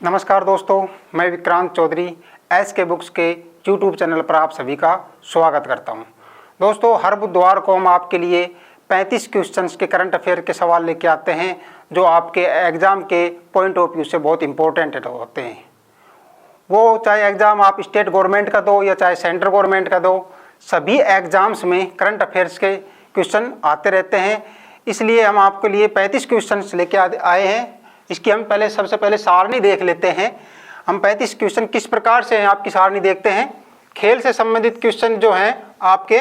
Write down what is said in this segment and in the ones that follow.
नमस्कार दोस्तों, मैं विक्रांत चौधरी एस के बुक्स के यूट्यूब चैनल पर आप सभी का स्वागत करता हूं। दोस्तों, हर बुधवार को हम आपके लिए 35 क्वेश्चंस के करंट अफेयर के सवाल लेके आते हैं जो आपके एग्ज़ाम के पॉइंट ऑफ व्यू से बहुत इंपॉर्टेंट होते हैं। वो चाहे एग्ज़ाम आप स्टेट गवर्नमेंट का दो या चाहे सेंट्रल गवर्नमेंट का दो, सभी एग्ज़ाम्स में करंट अफेयर्स के क्वेश्चन आते रहते हैं। इसलिए हम आपके लिए 35 क्वेश्चंस लेके आए हैं। इसकी हम सबसे पहले सारणी देख लेते हैं। हम 35 क्वेश्चन किस प्रकार से हैं आपकी सारणी देखते हैं। खेल से संबंधित क्वेश्चन जो हैं आपके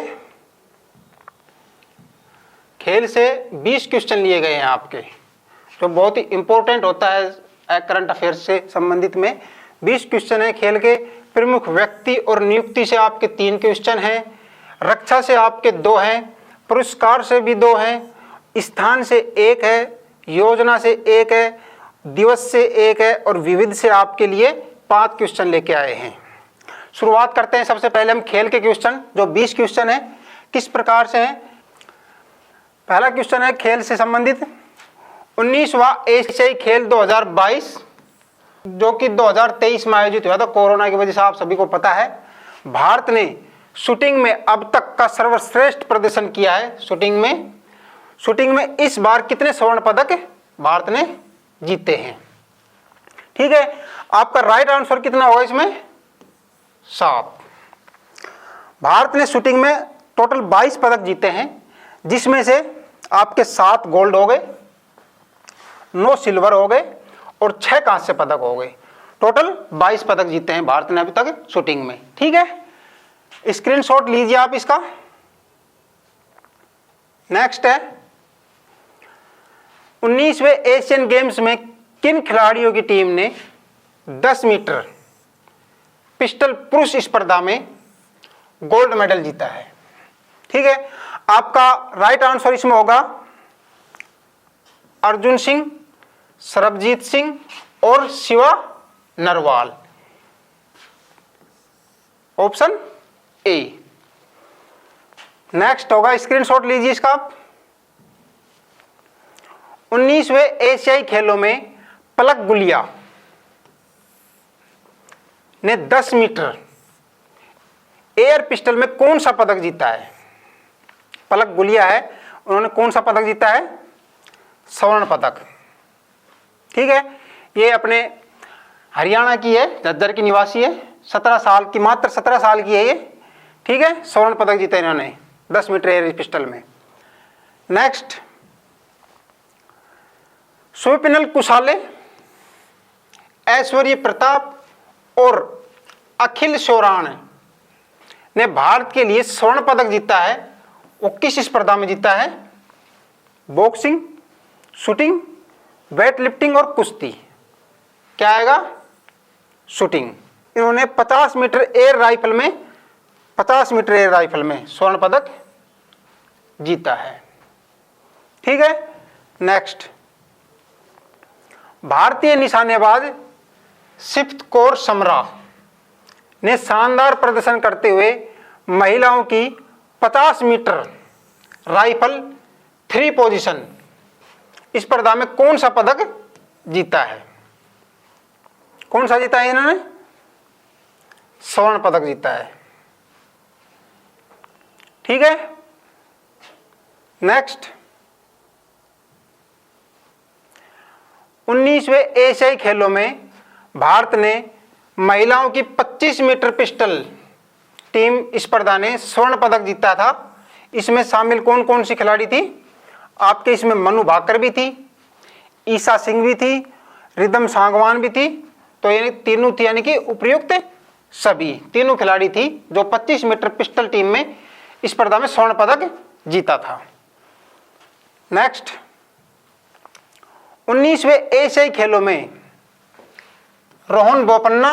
खेल से 20 क्वेश्चन लिए गए हैं आपके, जो बहुत ही इंपॉर्टेंट होता है करंट अफेयर्स से संबंधित में। 20 क्वेश्चन है खेल के। प्रमुख व्यक्ति और नियुक्ति से आपके 3 क्वेश्चन हैं। रक्षा से आपके 2 हैं। पुरस्कार से भी 2 हैं। स्थान से 1 है। योजना से 1 है। दिवस से 1 है और विविध से आपके लिए 5 क्वेश्चन लेके आए हैं। शुरुआत करते हैं। सबसे पहले हम खेल के क्वेश्चन जो 20 क्वेश्चन है किस प्रकार से हैं। पहला क्वेश्चन है खेल से संबंधित 19वां एशियाई खेल 2022 जो कि 2023 में आयोजित हुआ था। कोरोना की वजह से आप सभी को पता है भारत ने शूटिंग में अब तक का सर्वश्रेष्ठ प्रदर्शन किया है। शूटिंग में इस बार कितने स्वर्ण पदक भारत ने जीते हैं। ठीक है, आपका राइट आंसर कितना होगा इसमें? 7। भारत ने शूटिंग में टोटल 22 पदक जीते हैं, जिसमें से आपके 7 गोल्ड हो गए, 9 सिल्वर हो गए और 6 कांस्य पदक हो गए। टोटल 22 पदक जीते हैं भारत ने अभी तक शूटिंग में। ठीक है, स्क्रीनशॉट लीजिए आप इसका। नेक्स्ट है 19वें एशियन गेम्स में किन खिलाड़ियों की टीम ने 10 मीटर पिस्टल पुरुष स्पर्धा में गोल्ड मेडल जीता है। ठीक है, आपका राइट आंसर इसमें होगा अर्जुन सिंह, सरबजीत सिंह और Shiva Narwal. Option A. Next होगा, स्क्रीनशॉट लीजिए इसका आप। 19वें एशियाई खेलों में पलक गुलिया ने 10 मीटर एयर पिस्टल में कौन सा पदक जीता है? पलक गुलिया है, उन्होंने कौन सा पदक जीता है? स्वर्ण पदक। ठीक है, ये अपने हरियाणा की है, झज्जर की निवासी है। 17 साल की, मात्र 17 साल की है ये। ठीक है, स्वर्ण पदक जीता इन्होंने 10 मीटर एयर पिस्टल में। नेक्स्ट, स्वप्निल कुशाले, ऐश्वर्य प्रताप और अखिल शोराण ने भारत के लिए स्वर्ण पदक जीता है। वो किस स्पर्धा में जीता है? बॉक्सिंग, शूटिंग, वेट लिफ्टिंग और कुश्ती। क्या आएगा? शूटिंग। इन्होंने 50 मीटर एयर राइफल में स्वर्ण पदक जीता है। ठीक है, नेक्स्ट, भारतीय निशानेबाज सिफ्त कौर समरा ने शानदार प्रदर्शन करते हुए महिलाओं की 50 मीटर राइफल 3 पोजीशन स्पर्धा में कौन सा पदक जीता है? कौन सा जीता है इन्होंने? स्वर्ण पदक जीता है। ठीक है, नेक्स्ट, 19वें एशियाई खेलों में भारत ने महिलाओं की 25 मीटर पिस्टल टीम स्पर्धा ने स्वर्ण पदक जीता था। इसमें शामिल कौन कौन सी खिलाड़ी थी आपके? इसमें मनु भाकर भी थी, ईशा सिंह भी थी, रिदम सांगवान भी थी। तो ये तीनों थी, यानी कि उपयुक्त सभी तीनों खिलाड़ी थी जो 25 मीटर पिस्टल टीम में स्पर्धा में स्वर्ण पदक जीता था। नेक्स्ट, 19वें एशियाई खेलों में रोहन बोपन्ना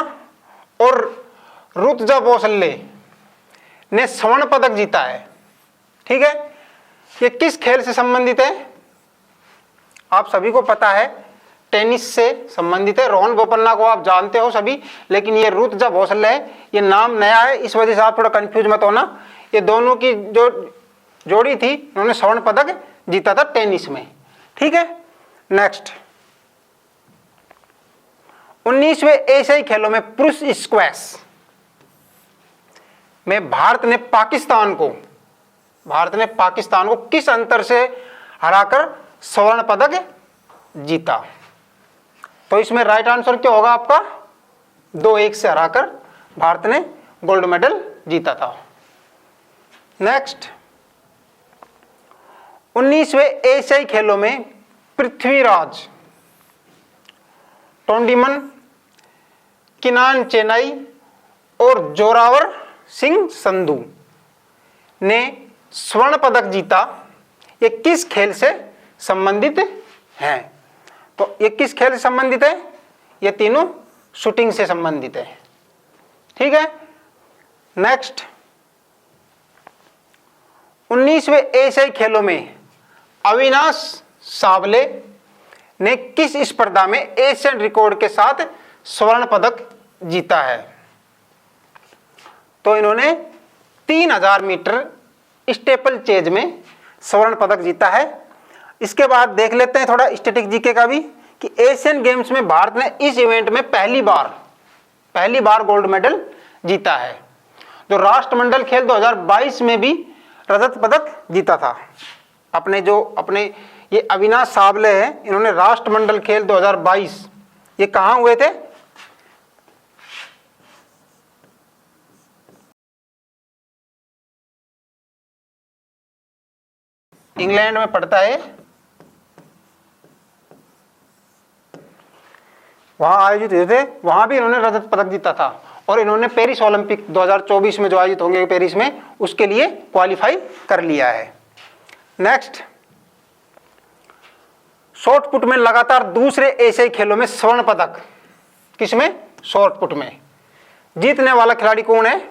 और ऋतुजा भोसले ने स्वर्ण पदक जीता है। ठीक है, ये किस खेल से संबंधित है? आप सभी को पता है, टेनिस से संबंधित है। रोहन बोपन्ना को आप जानते हो सभी, लेकिन ये ऋतुजा भोसले है, ये नाम नया है, इस वजह से आप थोड़ा कंफ्यूज मत होना। ये दोनों की जो जोड़ी थी, उन्होंने स्वर्ण पदक जीता था टेनिस में। ठीक है, नेक्स्ट, 19वें एशियाई खेलों में पुरुष स्क्वैश में भारत ने पाकिस्तान को किस अंतर से हराकर स्वर्ण पदक जीता? तो इसमें राइट आंसर क्या होगा आपका? 2-1 से हराकर भारत ने गोल्ड मेडल जीता था। नेक्स्ट, 19वें एशियाई खेलों में पृथ्वीराज टोंडीमन, किनान चेनाई और जोरावर सिंह संधू ने स्वर्ण पदक जीता। ये किस खेल से संबंधित हैं? तो ये किस खेल से संबंधित है? ये तीनों शूटिंग से संबंधित है। ठीक है। नेक्स्ट, 19वें एशियाई खेलों में अविनाश सावले ने किस स्पर्धा में एशियन रिकॉर्ड के साथ स्वर्ण पदक जीता है? तो इन्होंने 3000 मीटर स्टेपल चेज में स्वर्ण पदक जीता है। इसके बाद देख लेते हैं थोड़ा स्टैटिक जीके का भी कि एशियन गेम्स में भारत ने इस इवेंट में पहली बार गोल्ड मेडल जीता है। जो राष्ट्रमंडल खेल 2022 में भी रजत पदक जीता था। अपने ये अविनाश सावले हैं, इन्होंने राष्ट्रमंडल खेल 2022 ये कहाँ हुए थे? इंग्लैंड में पड़ता है, वहां आयोजित हुए थे, वहां भी इन्होंने रजत पदक जीता था। और इन्होंने पेरिस ओलंपिक 2024 में जो आयोजित होंगे पेरिस में, उसके लिए क्वालिफाई कर लिया है। नेक्स्ट, शॉर्ट पुट में लगातार दूसरे एशियाई खेलों में स्वर्ण पदक, किसमें? शॉर्ट पुट में जीतने वाला खिलाड़ी कौन है?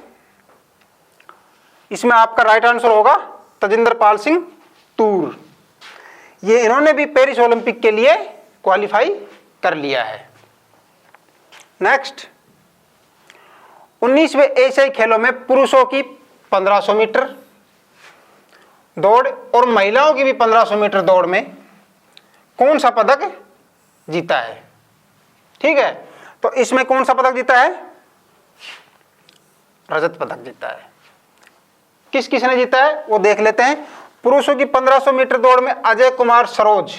इसमें आपका राइट आंसर होगा तजिंदर पाल सिंह तूर। ये इन्होंने भी पेरिस ओलंपिक के लिए क्वालिफाई कर लिया है। नेक्स्ट, 19वें एशियाई खेलों में पुरुषों की 1500 मीटर दौड़ और महिलाओं की भी 1500 मीटर दौड़ में कौन सा पदक जीता है? ठीक है, तो इसमें कौन सा पदक जीता है? रजत पदक जीता है। किस किसने जीता है वो देख लेते हैं। पुरुषों की 1500 मीटर दौड़ में अजय कुमार सरोज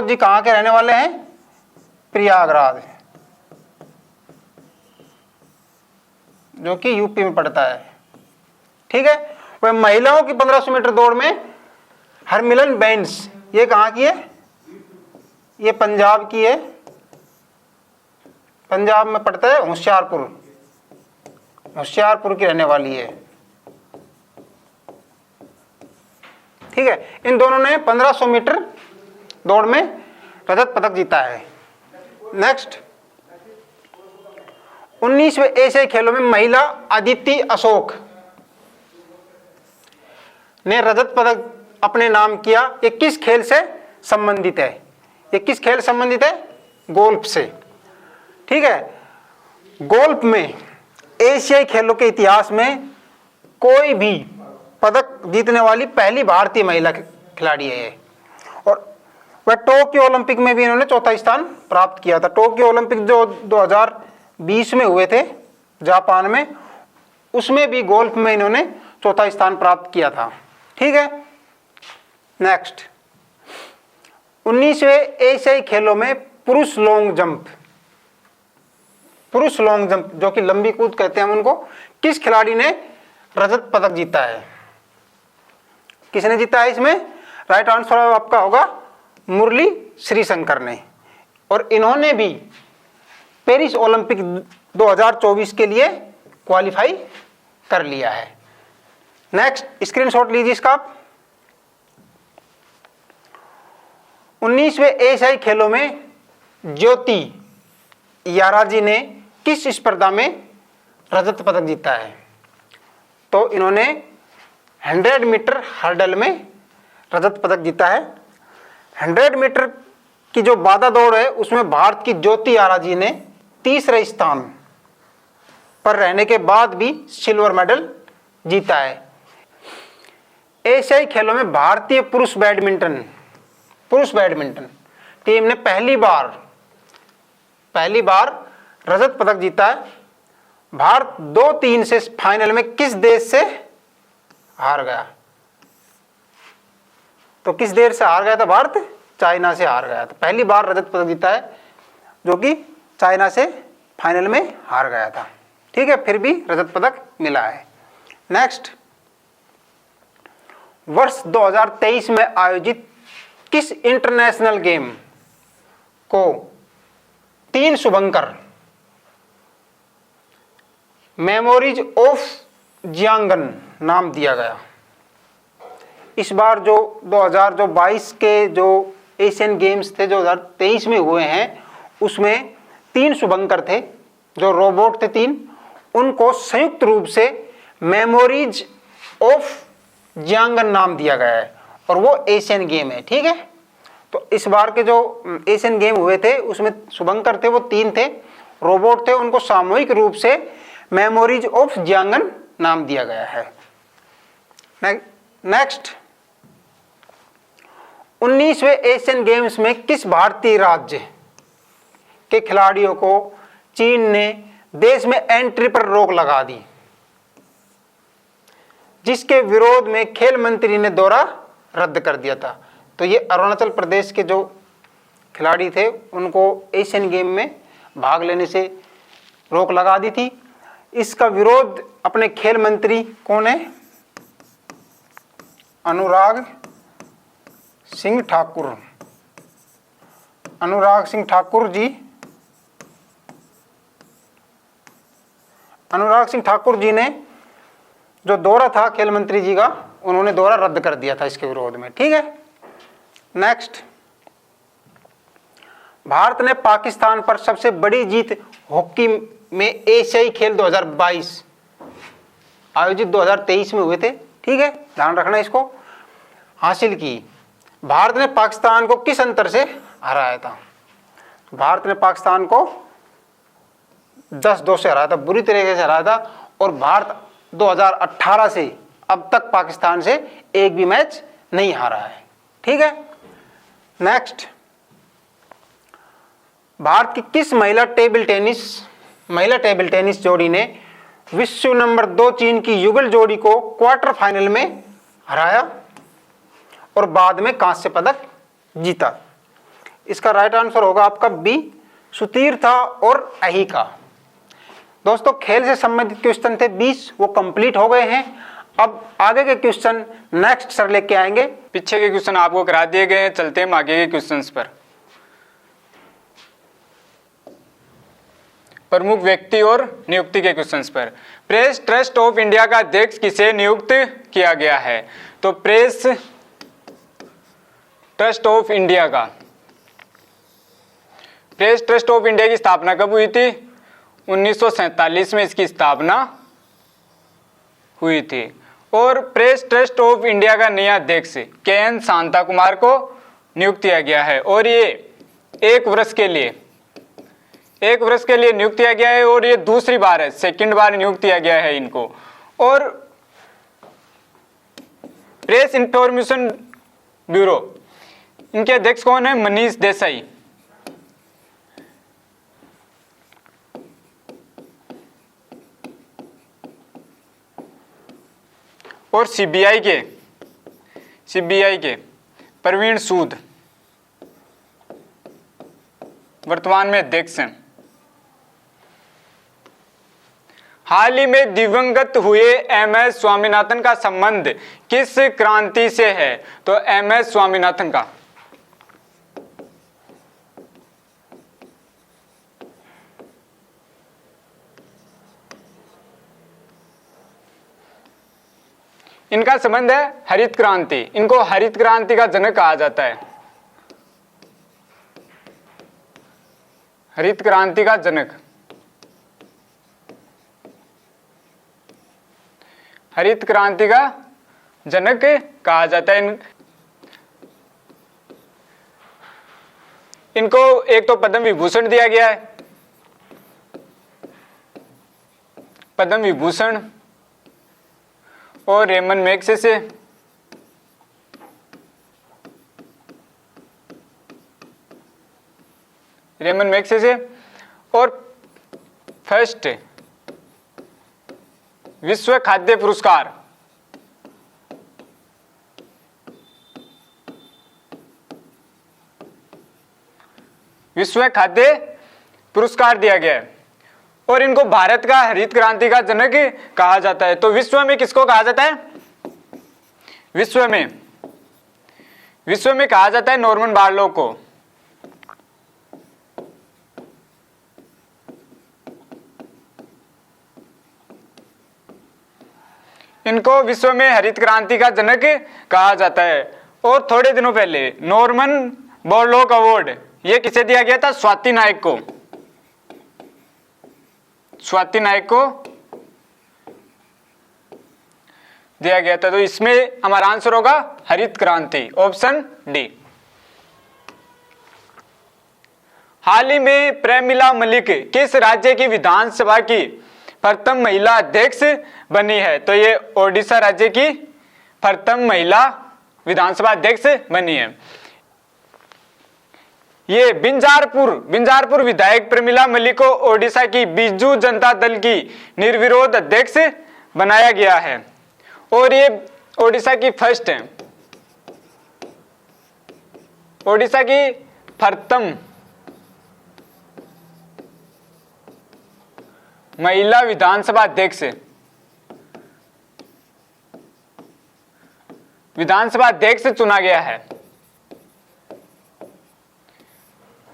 जी कहां के रहने वाले हैं? प्रयागराज, जो कि यूपी में पड़ता है। ठीक है। वह महिलाओं की 1500 मीटर दौड़ में हरमिलन बैंस, ये कहां की है? ये पंजाब की है, पंजाब में पड़ता है, होशियारपुर की रहने वाली है। ठीक है। इन दोनों ने 1500 मीटर दौड़ में रजत पदक जीता है। नेक्स्ट, 19वें एशियाई खेलों में महिला अदिति अशोक ने रजत पदक अपने नाम किया। ये किस खेल से संबंधित है? ये किस खेल संबंधित है? गोल्फ से। ठीक है। गोल्फ में एशियाई खेलों के इतिहास में कोई भी पदक जीतने वाली पहली भारतीय महिला खिलाड़ी है ये। और वह टोक्यो ओलंपिक में भी इन्होंने चौथा स्थान प्राप्त किया था। टोक्यो ओलंपिक जो 2020 में हुए थे जापान में, उसमें भी गोल्फ में इन्होंने चौथा स्थान प्राप्त किया था। ठीक है। नेक्स्ट, 19वें एशियाई खेलों में पुरुष लॉन्ग जंप जो कि लंबी कूद कहते हैं हम उनको, किस खिलाड़ी ने रजत पदक जीता है? किसने जीता है इसमें? राइट आंसर आपका होगा मुरली श्रीशंकर ने। और इन्होंने भी पेरिस ओलंपिक 2024 के लिए क्वालिफाई कर लिया है। नेक्स्ट, स्क्रीनशॉट लीजिए इसका आप। 19वें एशियाई खेलों में ज्योति याराजी ने किस स्पर्धा में रजत पदक जीता है? तो इन्होंने 100 मीटर हर्डल में रजत पदक जीता है। 100 मीटर की जो बाधा दौड़ है उसमें भारत की ज्योति याराजी ने तीसरे स्थान पर रहने के बाद भी सिल्वर मेडल जीता है। एशियाई खेलों में भारतीय पुरुष बैडमिंटन टीम ने पहली पहली बार रजत पदक जीता है। भारत 2-3 से फाइनल में किस देश से हार गया? तो किस देश से हार गया था भारत? चाइना से हार गया था। पहली बार रजत पदक जीता है जो कि चाइना से फाइनल में हार गया था। ठीक है, फिर भी रजत पदक मिला है। नेक्स्ट, वर्ष 2023 में आयोजित किस इंटरनेशनल गेम को 3 शुभंकर मेमोरीज ऑफ जियांगन नाम दिया गया? इस बार जो 2022 के जो एशियन गेम्स थे जो 2023 में हुए हैं, उसमें 3 शुभंकर थे जो रोबोट थे 3, उनको संयुक्त रूप से मेमोरीज ऑफ जियांगन नाम दिया गया है और वो एशियन गेम है। ठीक है, तो इस बार के जो एशियन गेम हुए थे उसमें शुभंकर थे वो 3 थे, रोबोट थे, उनको सामूहिक रूप से मेमोरीज ऑफ जियांगन नाम दिया गया है। नेक्स्ट, 19वें एशियन गेम्स में किस भारतीय राज्य के खिलाड़ियों को चीन ने देश में एंट्री पर रोक लगा दी, जिसके विरोध में खेल मंत्री ने दौरा रद्द कर दिया था? तो ये अरुणाचल प्रदेश के जो खिलाड़ी थे उनको एशियन गेम में भाग लेने से रोक लगा दी थी। इसका विरोध अपने खेल मंत्री कौन है? अनुराग सिंह ठाकुर। अनुराग सिंह ठाकुर जी, अनुराग सिंह ठाकुर जी ने जो दौरा था खेल मंत्री जी का, उन्होंने दौरा रद्द कर दिया था इसके विरोध में। ठीक है, नेक्स्ट, भारत ने पाकिस्तान पर सबसे बड़ी जीत हॉकी में एशियाई खेल 2022 आयोजित 2023 में हुए थे, ठीक है, ध्यान रखना इसको, हासिल की। भारत ने पाकिस्तान को किस अंतर से हराया था? भारत ने पाकिस्तान को 10-2 से हराया था, बुरी तरीके से हराया था। और भारत 2018 से अब तक पाकिस्तान से एक भी मैच नहीं हारा है। ठीक है, नेक्स्ट, भारत की किस महिला टेबल टेनिस जोड़ी ने विश्व नंबर 2 चीन की युगल जोड़ी को क्वार्टर फाइनल में हराया और बाद में कांस्य पदक जीता? इसका राइट आंसर होगा आपका बी, सुतीर्था और अहिका। दोस्तों, खेल से संबंधित क्वेश्चन थे 20, वो कंप्लीट हो गए हैं। अब आगे के क्वेश्चन नेक्स्ट सर लेके आएंगे। पीछे के क्वेश्चन आपको करा दिए गए हैं, चलते हैं आगे के क्वेश्चंस पर। प्रमुख व्यक्ति और नियुक्ति के क्वेश्चंस पर। प्रेस ट्रस्ट ऑफ इंडिया का अध्यक्ष किसे नियुक्त किया गया है? तो प्रेस ट्रस्ट ऑफ इंडिया की स्थापना कब हुई थी? 1947 में इसकी स्थापना हुई थी। और प्रेस ट्रस्ट ऑफ इंडिया का नया अध्यक्ष के.एन. शांता कुमार को नियुक्त किया गया है और ये एक वर्ष के लिए नियुक्त किया गया है और ये दूसरी बार है, सेकंड बार नियुक्त किया गया है इनको। और प्रेस इंफॉर्मेशन ब्यूरो, इनके अध्यक्ष कौन है? मनीष देसाई। और सीबीआई के प्रवीण सूद वर्तमान में अध्यक्ष हैं। हाल ही में दिवंगत हुए एम.एस. स्वामीनाथन का संबंध किस क्रांति से है? तो एम.एस. स्वामीनाथन का इनका संबंध है हरित क्रांति। इनको हरित क्रांति का जनक कहा जाता है। हरित क्रांति का जनक, हरित क्रांति का जनक कहा जाता है। इनको एक तो पद्म विभूषण दिया गया है, पद्म विभूषण, और रेमन मैग्सेसे और फर्स्ट विश्व खाद्य पुरस्कार। विश्व खाद्य पुरस्कार दिया गया है और इनको भारत का हरित क्रांति का जनक कहा जाता है। तो विश्व में किसको कहा जाता है? विश्व में कहा जाता है नॉर्मन बोरलॉग को। इनको विश्व में हरित क्रांति का जनक कहा जाता है। और थोड़े दिनों पहले नॉर्मन बोरलॉग अवार्ड ये किसे दिया गया था? स्वाति नाइक को। स्वाति नाइक को दिया गया था। तो इसमें हमारा आंसर होगा हरित क्रांति, ऑप्शन डी। हाल ही में प्रेमिला मलिक किस राज्य की विधानसभा की प्रथम महिला अध्यक्ष बनी है? तो ये ओडिशा राज्य की प्रथम महिला विधानसभा अध्यक्ष बनी है। ये बिंजारपुर विधायक प्रमिला मलिक को ओडिशा की बीजू जनता दल की निर्विरोध अध्यक्ष बनाया गया है और ये ओडिशा की फर्स्ट है, ओडिशा की प्रथम महिला विधानसभा अध्यक्ष चुना गया है।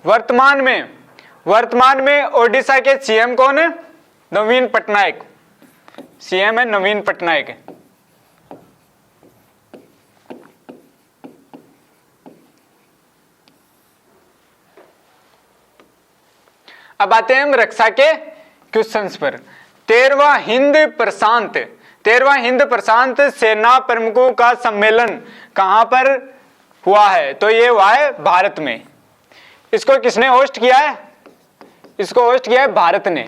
वर्तमान में ओडिशा के सीएम कौन है? नवीन पटनायक। सीएम है नवीन पटनायक। अब आते हैं हम रक्षा के क्वेश्चंस पर। 13वां हिंद प्रशांत सेना प्रमुखों का सम्मेलन कहां पर हुआ है? तो ये हुआ है भारत में। इसको किसने होस्ट किया है? इसको होस्ट किया है भारत ने।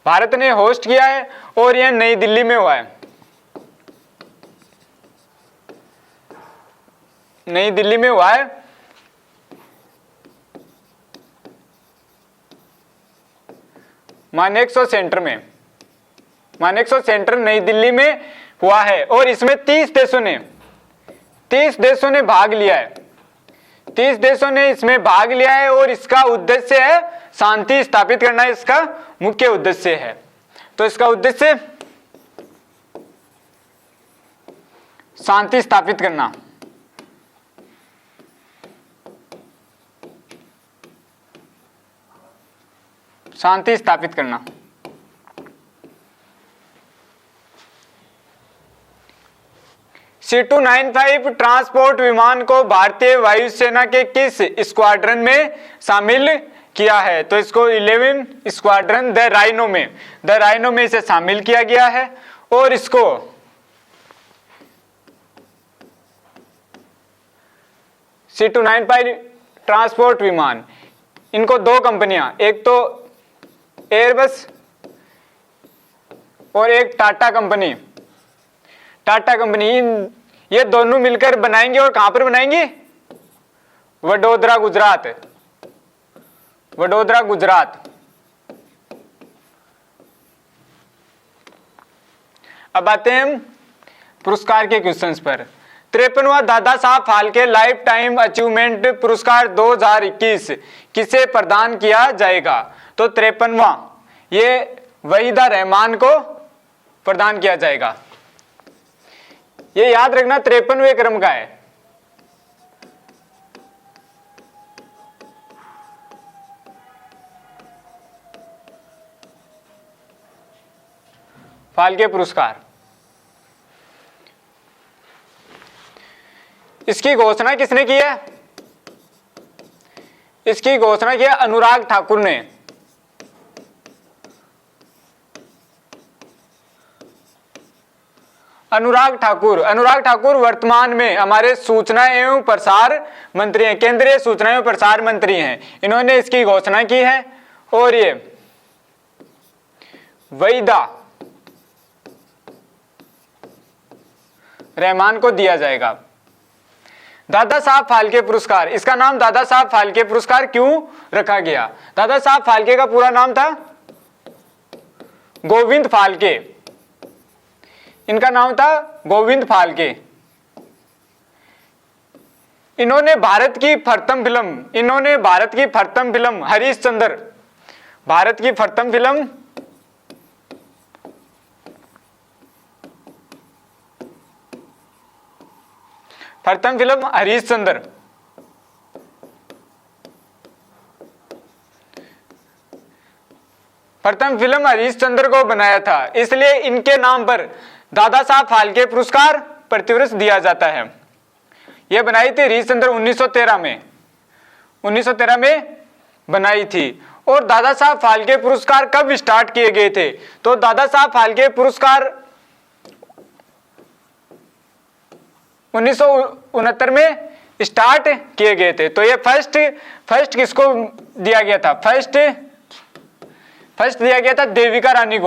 भारत ने होस्ट किया है और यह नई दिल्ली में हुआ है। नई दिल्ली में हुआ है। मानेकशॉ सेंटर नई दिल्ली में हुआ है और इसमें 30 देशों ने भाग लिया है। 30 देशों ने इसमें भाग लिया है और इसका उद्देश्य है शांति स्थापित करना, इसका मुख्य उद्देश्य है। तो इसका उद्देश्य शांति स्थापित करना। शांति स्थापित करना। C295 ट्रांसपोर्ट विमान को भारतीय वायुसेना के किस स्क्वाड्रन में शामिल किया है? तो इसको 11 स्क्वाड्रन द राइनो में इसे शामिल किया गया है और इसको C295 ट्रांसपोर्ट विमान, इनको दो कंपनियां, एक तो एयरबस और एक टाटा कंपनी, ये दोनों मिलकर बनाएंगे। और कहां पर बनाएंगे? वडोदरा गुजरात। अब आते हैं हम पुरस्कार के क्वेश्चंस पर। 53वां Dada Saheb Phalke life time achievement पुरस्कार 2021 किसे प्रदान किया जाएगा? तो 53वां ये वहीदा रहमान को प्रदान किया जाएगा। ये याद रखना 53वें क्रम का है। फाल्के पुरस्कार। इसकी घोषणा किसने की है? इसकी घोषणा की है अनुराग ठाकुर ने। अनुराग ठाकुर वर्तमान में हमारे सूचना एवं प्रसार मंत्री हैं, केंद्रीय सूचना एवं प्रसार मंत्री हैं। इन्होंने इसकी घोषणा की है और ये वहीदा रहमान को दिया जाएगा। दादा साहब फाल्के पुरस्कार, इसका नाम दादा साहब फाल्के पुरस्कार क्यों रखा गया? दादा साहब फाल्के का पूरा नाम था गोविंद फाल्के, इनका नाम था गोविंद फाल्के। इन्होंने भारत की प्रथम फिल्म हरिश्चंद्र, भारत की प्रथम फिल्म हरिश्चंद्र, प्रथम फिल्म हरिश्चंद्र को बनाया था, इसलिए इनके नाम पर दादा साहब फाल्के पुरस्कार प्रतिवर्ष दिया जाता है। यह बनाई थी हरिश्चंद्र 1913 में बनाई थी। और दादा साहब फाल्के पुरस्कार कब स्टार्ट किए गए थे? तो दादा साहब फाल्के पुरस्कार 1969 में स्टार्ट किए गए थे। तो ये फर्स्ट किसको दिया गया था? फर्स्ट दिया गया था देविका रानी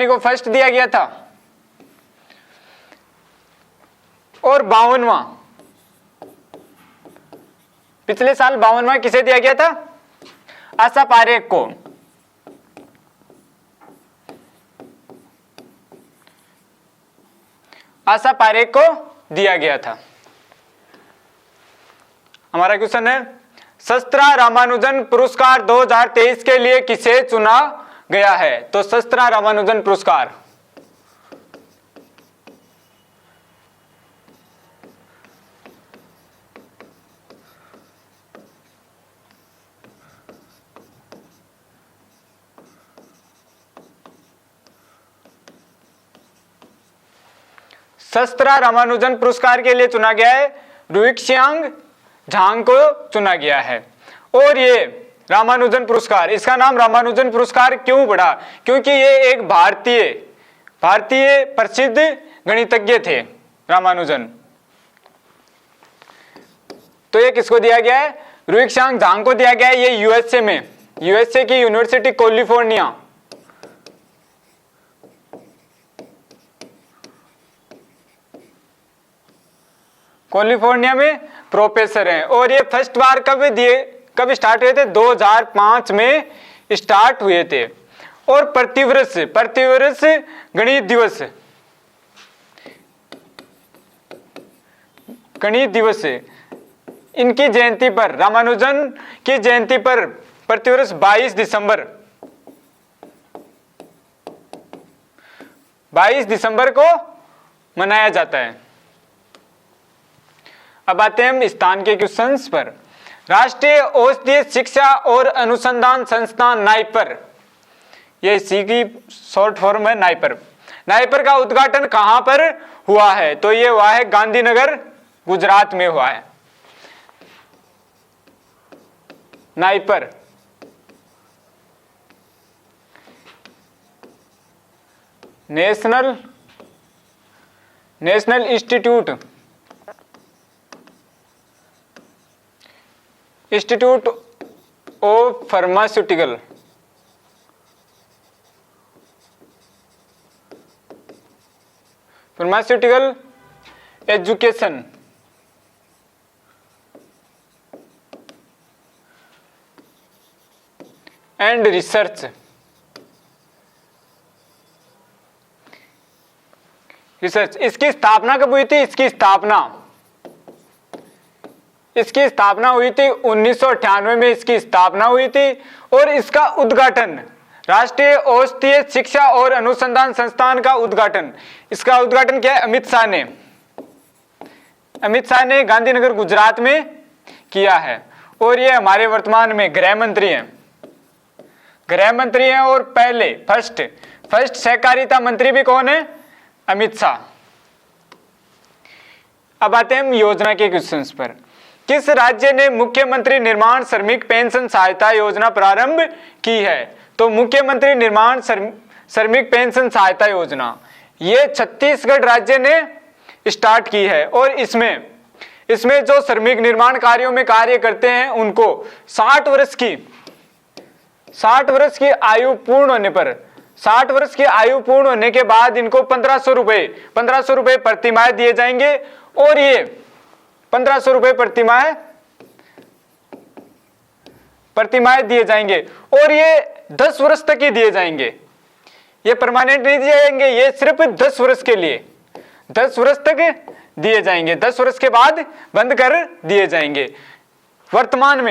को, फर्स्ट दिया गया था। और 52वां, पिछले साल 52वां किसे दिया गया था? आशा पारेख को। आशा पारेख को दिया गया था। हमारा क्वेश्चन है शस्त्रा रामानुजन पुरस्कार 2023 के लिए किसे चुना गया है? तो शस्त्रा रामानुजन पुरस्कार के लिए चुना गया है रुइक्सियांग झांग को चुना गया है। और ये रामानुजन पुरस्कार, इसका नाम रामानुजन पुरस्कार क्यों पड़ा? क्योंकि ये एक भारतीय प्रसिद्ध गणितज्ञ थे रामानुजन। तो ये किसको दिया गया है? रुइक्सियांग झांग को दिया गया है। ये यूएसए की यूनिवर्सिटी कैलिफोर्निया में प्रोफेसर हैं। और ये फर्स्ट बार कब स्टार्ट हुए थे? 2005 में स्टार्ट हुए थे। और प्रतिवर्ष गणित दिवस इनकी जयंती पर, रामानुजन की जयंती पर प्रतिवर्ष 22 दिसंबर को मनाया जाता है। अब आते हैं हम स्थान के क्वेश्चंस पर। राष्ट्रीय औषधीय शिक्षा और अनुसंधान संस्थान नाइपर, ये इसी की शॉर्ट फॉर्म है नाइपर का उद्घाटन कहां पर हुआ है? तो ये हुआ है गांधीनगर, गुजरात में हुआ है। NIPER national institute of pharmaceutical education and research. इसकी स्थापना कब हुई थी? इसकी स्थापना हुई थी 1998 में इसकी स्थापना हुई थी। और इसका उद्घाटन राष्ट्रीय औषधीय शिक्षा और अनुसंधान संस्थान का उद्घाटन, इसका उद्घाटन किया अमित शाह ने गांधीनगर गुजरात में किया है। और ये हमारे वर्तमान में गृह मंत्री हैं। और पहले फर्स्ट सहकारिता मंत्री भी कौन है? अमित शाह। अब आते हैं हम योजना के क्वेश्चंस पर। किस राज्य ने मुख्यमंत्री निर्माण श्रमिक पेंशन सहायता योजना प्रारंभ की है? तो मुख्यमंत्री निर्माण श्रमिक पेंशन सहायता योजना ये छत्तीसगढ़ राज्य ने स्टार्ट की है। और इसमें जो श्रमिक निर्माण कार्यों में कार्य करते हैं उनको 60 वर्ष की आयु पूर्ण होने पर 60 वर्ष की आयु पूर्ण होने के बाद इनको 1500 रुपए प्रतिमाह दिए जाएंगे। और ये 1500 रुपए प्रतिमाह दिए जाएंगे और ये 10 वर्ष तक ही दिए जाएंगे। ये परमानेंट नहीं दिए जाएंगे, ये सिर्फ 10 वर्ष के लिए, 10 वर्ष तक दिए जाएंगे, 10 वर्ष के बाद बंद कर दिए जाएंगे। वर्तमान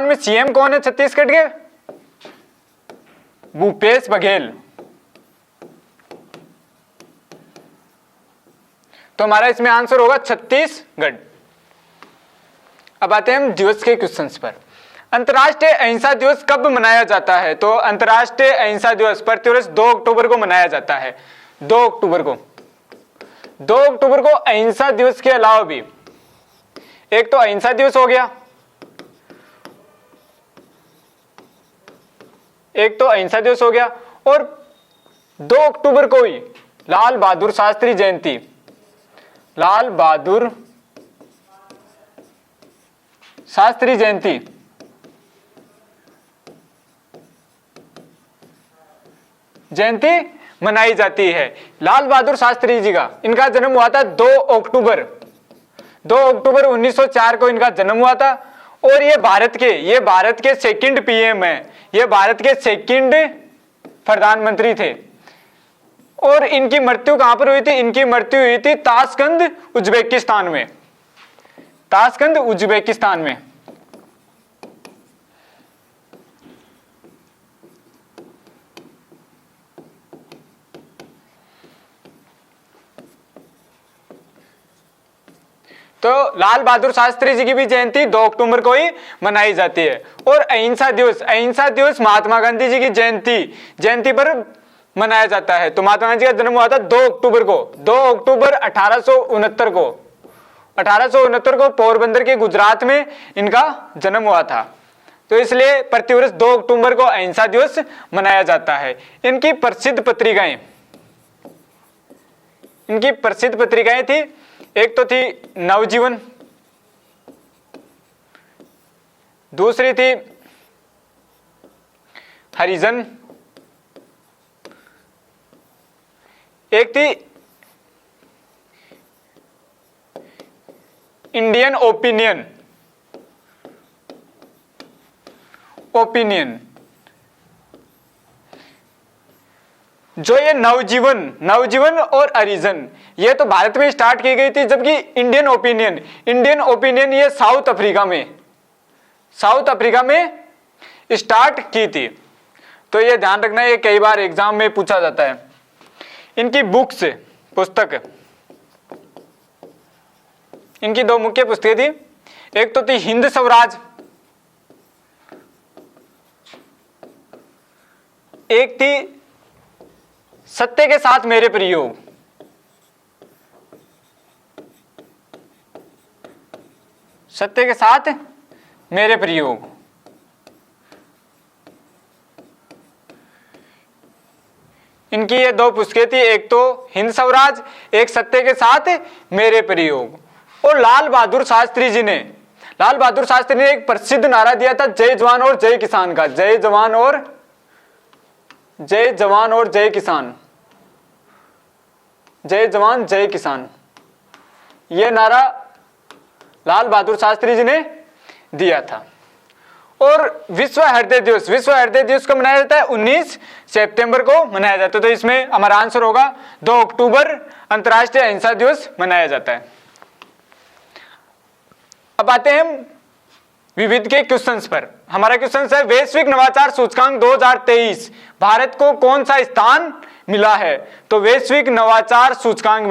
में सीएम कौन है छत्तीसगढ़ के? भूपेश बघेल। तो हमारा इसमें आंसर होगा छत्तीसगढ़। अब आते हैं हम दिवस के क्वेश्चंस पर। अंतर्राष्ट्रीय अहिंसा दिवस कब मनाया जाता है? तो अंतर्राष्ट्रीय अहिंसा दिवस प्रतिवर्ष 2 अक्टूबर को मनाया जाता है। 2 अक्टूबर को अहिंसा दिवस के अलावा भी एक तो अहिंसा दिवस हो गया, और 2 अक्टूबर को ही लाल बहादुर शास्त्री जयंती मनाई जाती है। लाल बहादुर शास्त्री जी का इनका जन्म हुआ था 2 अक्टूबर 1904 को इनका जन्म हुआ था। और ये भारत के सेकंड पीएम है, ये भारत के सेकंड प्रधानमंत्री थे। और इनकी मृत्यु कहां पर हुई थी? इनकी मृत्यु हुई थी ताशकंद उज्बेकिस्तान में। तो लाल बहादुर शास्त्री जी की भी जयंती 2 अक्टूबर को ही मनाई जाती है। और अहिंसा दिवस महात्मा गांधी जी की जयंती पर मनाया जाता है। तो महात्मा गांधी का जन्म हुआ था 2 अक्टूबर 1869 को पोरबंदर के गुजरात में इनका जन्म हुआ था। तो इसलिए प्रतिवर्ष 2 अक्टूबर को अहिंसा दिवस मनाया जाता है। इनकी प्रसिद्ध पत्रिकाएं थी, एक तो थी नवजीवन, दूसरी थी हरिजन, एक थी इंडियन ओपिनियन। जो ये नवजीवन और हरिजन ये तो भारत में स्टार्ट की गई थी, जबकि इंडियन ओपिनियन ये साउथ अफ्रीका में स्टार्ट की थी। तो ये ध्यान रखना, ये कई बार एग्जाम में पूछा जाता है। इनकी पुस्तक इनकी 2 मुख्य पुस्तकें थी, एक तो थी हिंद स्वराज, एक थी सत्य के साथ मेरे प्रयोग। इनकी ये 2 पुस्तकें थी, एक तो हिंद स्वराज, एक सत्य के साथ मेरे प्रयोग। और लाल बहादुर शास्त्री जी ने एक प्रसिद्ध नारा दिया था, जय जवान और जय किसान का। जय जवान और जय किसान, ये नारा लाल बहादुर शास्त्री जी ने दिया था। और विश्व हृदय दिवस को मनाया जाता है 19 सितंबर को मनाया जाता है। तो इसमें हमारा आंसर होगा 2 अक्टूबर अंतर्राष्ट्रीय अहिंसा दिवस मनाया जाता है। अब आते हैं हम विविध के क्वेश्चंस पर। हमारा क्वेश्चन है, वैश्विक नवाचार सूचकांक 2023 भारत को कौन सा स्थान मिला है? तो वैश्विक नवाचार सूचकांक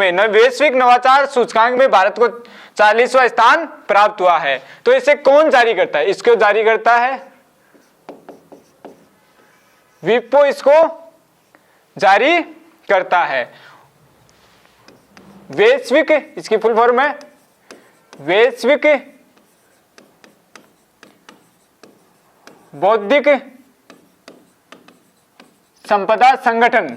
में भारत को 40वां स्थान प्राप्त हुआ है। तो इसे कौन जारी करता है? इसको जारी करता है विप्रो, इसको जारी करता है। वैश्विक, इसकी फुल फॉर्म है वैश्विक बौद्धिक संपदा संगठन।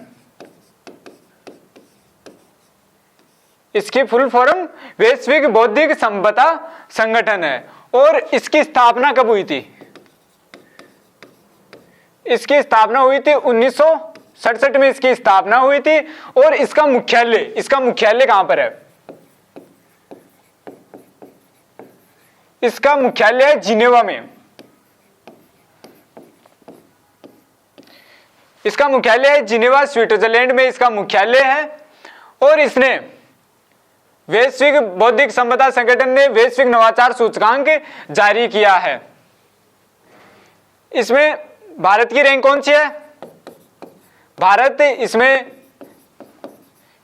इसकी फुल फॉर्म वैश्विक बौद्धिक संपदा संगठन है। और इसकी स्थापना कब हुई थी? इसकी स्थापना हुई थी 67 में इसकी स्थापना हुई थी और इसका मुख्यालय कहां पर है? इसका मुख्यालय है जिनेवा में। इसका मुख्यालय है जिनेवा, स्विट्जरलैंड में इसका मुख्यालय है। और इसने वैश्विक बौद्धिक संपदा संगठन ने वैश्विक नवाचार सूचकांक जारी किया है। इसमें भारत की रैंक कौन सी है? भारत इसमें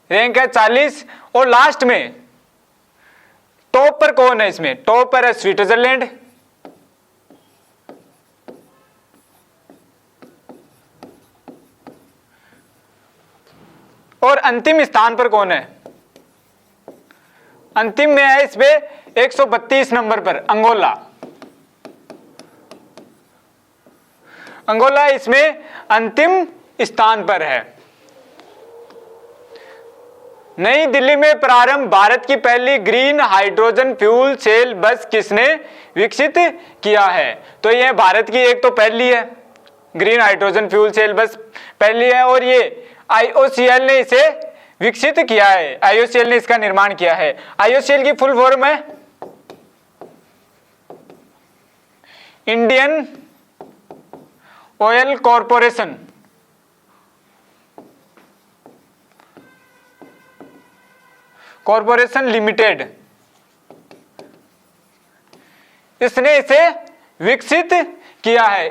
रैंक है 40 और लास्ट में टॉप पर कौन है? इसमें टॉप पर है स्विट्जरलैंड, और अंतिम स्थान पर कौन है? अंतिम में है इसमें 132 नंबर पर अंगोला। अंगोला इसमें अंतिम स्थान पर है। नई दिल्ली में प्रारंभ भारत की पहली ग्रीन हाइड्रोजन फ्यूल सेल बस किसने विकसित किया है? तो यह भारत की एक तो पहली है, ग्रीन हाइड्रोजन फ्यूल सेल बस पहली है, और ये IOCL ने इसे विकसित किया है। IOCL ने इसका निर्माण किया है। IOCL की फुल फॉर्म है Indian oil corporation. Corporation limited. इसने इसे विकसित किया है।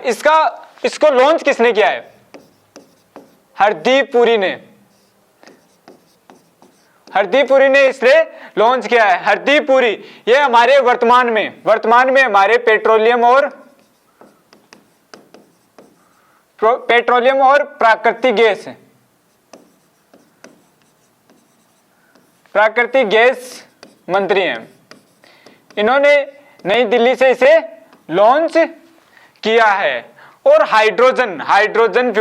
इसको लॉन्च किसने किया है? हरदीप पुरी ने। हरदीप पुरी ने इसे लॉन्च किया है। हरदीप पुरी ये हमारे वर्तमान में हमारे पेट्रोलियम और प्राकृतिक गैस मंत्री हैं। इन्होंने नई दिल्ली से इसे लॉन्च किया है। और हाइड्रोजन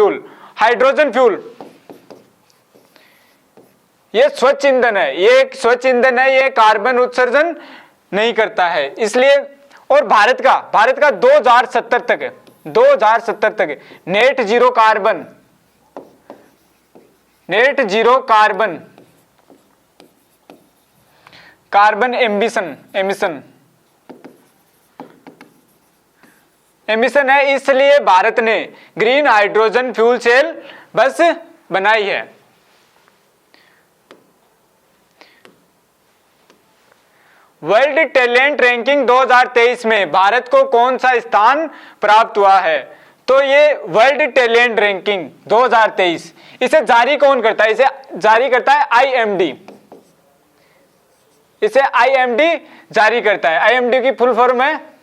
फ्यूल ये स्वच्छ ईंधन है। ये एक स्वच्छ ईंधन है, ये कार्बन उत्सर्जन नहीं करता है, इसलिए। और भारत का 2070 तक नेट जीरो कार्बन एमिशन है। इसलिए भारत ने ग्रीन हाइड्रोजन फ्यूल सेल बस बनाई है। वर्ल्ड टैलेंट रैंकिंग 2023 में भारत को कौन सा स्थान प्राप्त हुआ है? तो ये वर्ल्ड टैलेंट रैंकिंग 2023 इसे जारी कौन करता है? इसे जारी करता है IMD। इसे IMD जारी करता है। IMD की फुल फॉर्म है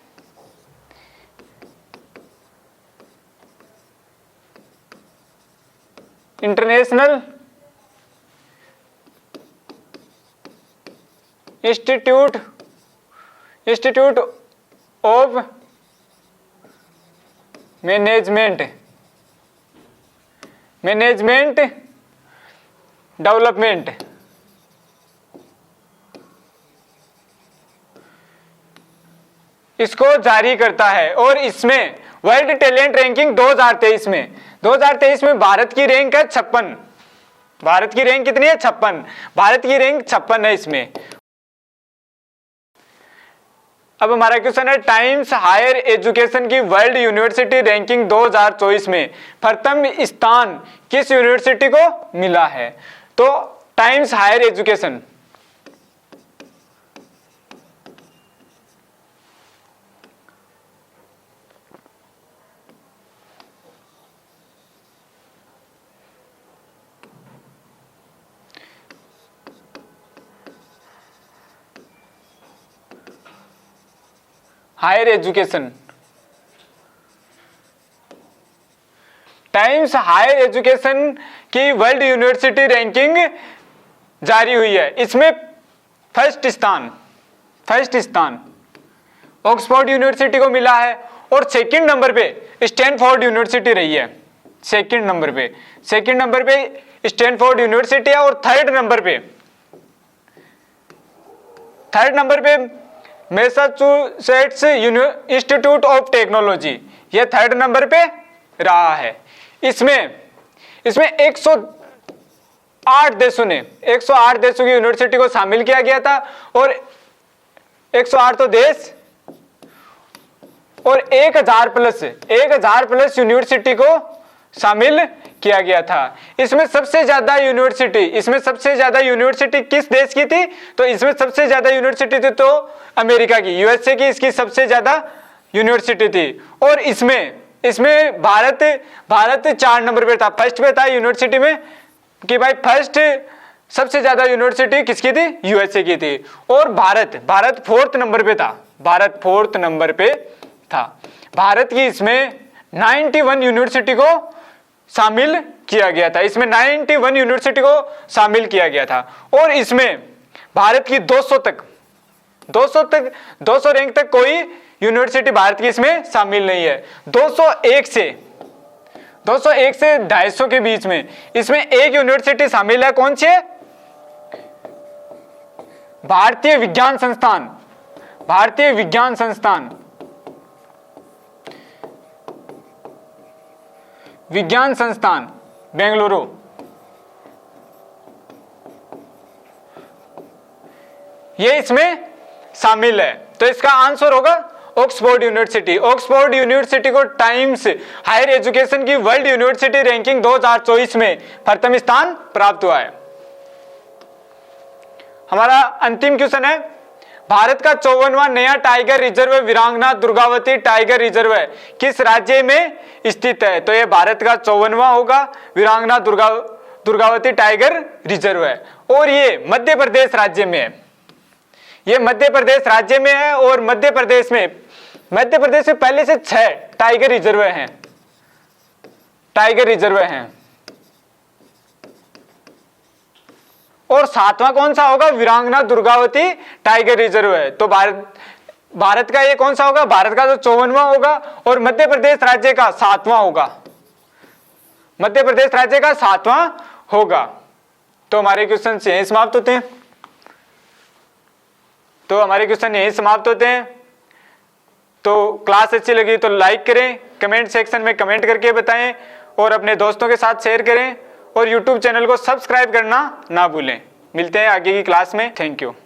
international institute of management development. इसको जारी करता है। और इसमें वर्ल्ड टैलेंट रैंकिंग 2023 में भारत की रैंक है 56। भारत की रैंक कितनी है? 56। भारत की रैंक 56 है इसमें। अब हमारा क्वेश्चन है टाइम्स हायर एजुकेशन की वर्ल्ड यूनिवर्सिटी रैंकिंग 2024 में प्रथम स्थान किस यूनिवर्सिटी को मिला है? तो Times Higher Education Higher Education Times Higher Education की वर्ल्ड यूनिवर्सिटी रैंकिंग जारी हुई है। इसमें फर्स्ट स्थान ऑक्सफोर्ड यूनिवर्सिटी को मिला है और सेकंड नंबर पे स्टैनफोर्ड यूनिवर्सिटी रही है। सेकंड नंबर पे स्टैनफोर्ड यूनिवर्सिटी है और थर्ड नंबर पे मैसाचुसेट्स इंस्टीट्यूट ऑफ टेक्नोलॉजी, यह थर्ड नंबर पे रहा है। इसमें इसमें 108 देशों ने 108 देशों की यूनिवर्सिटी को शामिल किया गया था और 108 तो देश और 1000 प्लस यूनिवर्सिटी को शामिल किया गया था। इसमें सबसे ज्यादा यूनिवर्सिटी किस देश की थी? तो इसमें सबसे ज्यादा यूनिवर्सिटी थी तो अमेरिका की, यूएसए की इसकी सबसे ज्यादा यूनिवर्सिटी थी। और इसमें भारत 4 नंबर पे था, फर्स्ट पे था यूनिवर्सिटी में कि भाई फर्स्ट सबसे ज्यादा यूनिवर्सिटी किसकी थी? यूएसए की थी। और भारत 4th नंबर पे था, भारत 4th नंबर पे था। भारत की इसमें 91 यूनिवर्सिटी को शामिल किया गया था, इसमें 91 यूनिवर्सिटी को शामिल किया गया था। और इसमें भारत की 200 रैंक तक कोई यूनिवर्सिटी भारत की इसमें शामिल नहीं है। 201 से 250 के बीच में इसमें एक यूनिवर्सिटी शामिल है, कौन सी है? भारतीय विज्ञान संस्थान बेंगलुरु। ये इसमें शामिल है। तो इसका आंसर होगा ऑक्सफोर्ड यूनिवर्सिटी को टाइम्स हायर एजुकेशन की वर्ल्ड यूनिवर्सिटी रैंकिंग 2024 में प्रथम स्थान प्राप्त हुआ है। हमारा अंतिम क्वेश्चन है, भारत का 54वां नया टाइगर रिजर्व वीरांगना दुर्गावती टाइगर रिजर्व किस राज्य में स्थित है? तो ये भारत का 54वां होगा वीरांगना दुर्गावती टाइगर रिजर्व है और ये मध्य प्रदेश राज्य में है। ये मध्य प्रदेश राज्य में है और मध्य प्रदेश में पहले से 6 टाइगर रिजर्व हैं और 7वां कौन सा होगा? वीरांगना दुर्गावती टाइगर रिजर्व है। तो भारत का ये कौन सा होगा? भारत का तो 54वां होगा और मध्य प्रदेश राज्य का 7वां होगा। तो हमारे क्वेश्चन यहीं समाप्त होते हैं। तो क्लास अच्छी लगी तो लाइक करें, कमेंट सेक्शन में कमेंट करके बताएं और अपने दोस्तों के साथ शेयर करें और YouTube चैनल को सब्सक्राइब करना ना भूलें। मिलते हैं आगे की क्लास में। Thank you.